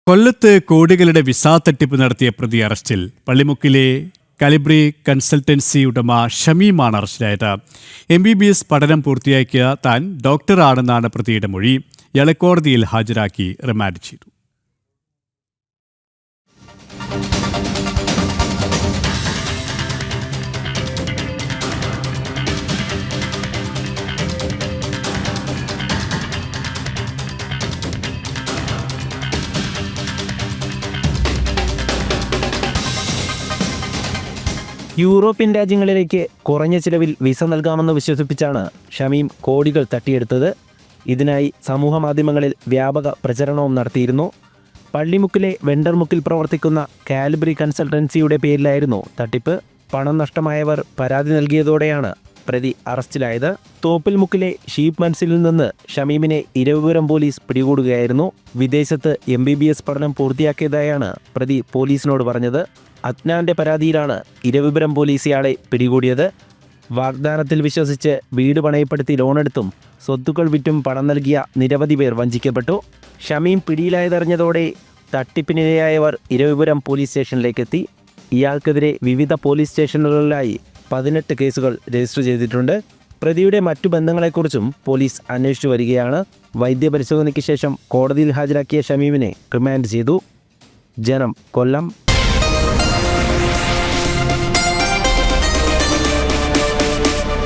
കൊല്ലത്ത് കോടികളുടെ വിസ തട്ടിപ്പ് നടത്തിയ പ്രതി അറസ്റ്റിൽ. പള്ളിമുക്കിലെ കാലിബ്രി കൺസൾട്ടൻസി ഉടമ ഷമീമാണ് അറസ്റ്റിലായത്. MBBS പഠനം പൂർത്തിയാക്കിയ താൻ ഡോക്ടറാണെന്നാണ് പ്രതിയുടെ മൊഴി. ഇയാളെ കോടതിയിൽ ഹാജരാക്കി റിമാൻഡ് ചെയ്തു. യൂറോപ്യൻ രാജ്യങ്ങളിലേക്ക് കുറഞ്ഞ ചിലവിൽ വിസ നൽകാമെന്ന് വിശ്വസിപ്പിച്ചാണ് ഷമീം കോടികൾ തട്ടിയെടുത്തത്. ഇതിനായി സമൂഹമാധ്യമങ്ങളിൽ വ്യാപക പ്രചരണവും നടത്തിയിരുന്നു. പള്ളിമുക്കിലെ വെണ്ടർമുക്കിൽ പ്രവർത്തിക്കുന്ന കാലിബ്രി കൺസൾട്ടൻസിയുടെ പേരിലായിരുന്നു തട്ടിപ്പ്. പണം നഷ്ടമായവർ പരാതി നൽകിയതോടെയാണ് പ്രതി അറസ്റ്റിലായത്. തോപ്പിൽമുക്കിലെ ഷീപ്പ് മൻസിലിൽ നിന്ന് ഷമീമിനെ ഇരവിപുരം പോലീസ് പിടികൂടുകയായിരുന്നു. വിദേശത്ത് MBBS പഠനം പൂർത്തിയാക്കിയതായാണ് പ്രതി പോലീസിനോട് പറഞ്ഞത്. അദ്നാന്റെ പരാതിയിലാണ് ഇരവിപുരം പോലീസ് ഇയാളെ പിടികൂടിയത്. വാഗ്ദാനത്തിൽ വിശ്വസിച്ച് വീട് പണയപ്പെടുത്തി ലോണെടുത്തും സ്വത്തുക്കൾ വിറ്റും പണം നൽകിയ നിരവധി പേർ വഞ്ചിക്കപ്പെട്ടു. ഷമീം പിടിയിലായതറിഞ്ഞതോടെ തട്ടിപ്പിനിരയായവർ ഇരവിപുരം പോലീസ് സ്റ്റേഷനിലേക്കെത്തി. ഇയാൾക്കെതിരെ വിവിധ പോലീസ് സ്റ്റേഷനുകളിലായി 18 കേസുകൾ രജിസ്റ്റർ ചെയ്തിട്ടുണ്ട്. പ്രതിയുടെ മറ്റു ബന്ധങ്ങളെക്കുറിച്ചും പോലീസ് അന്വേഷിച്ചു വരികയാണ്. വൈദ്യപരിശോധനയ്ക്ക് ശേഷം കോടതിയിൽ ഹാജരാക്കിയ ഷമീമിനെ റിമാൻഡ് ചെയ്തു. ജനം, കൊല്ലം.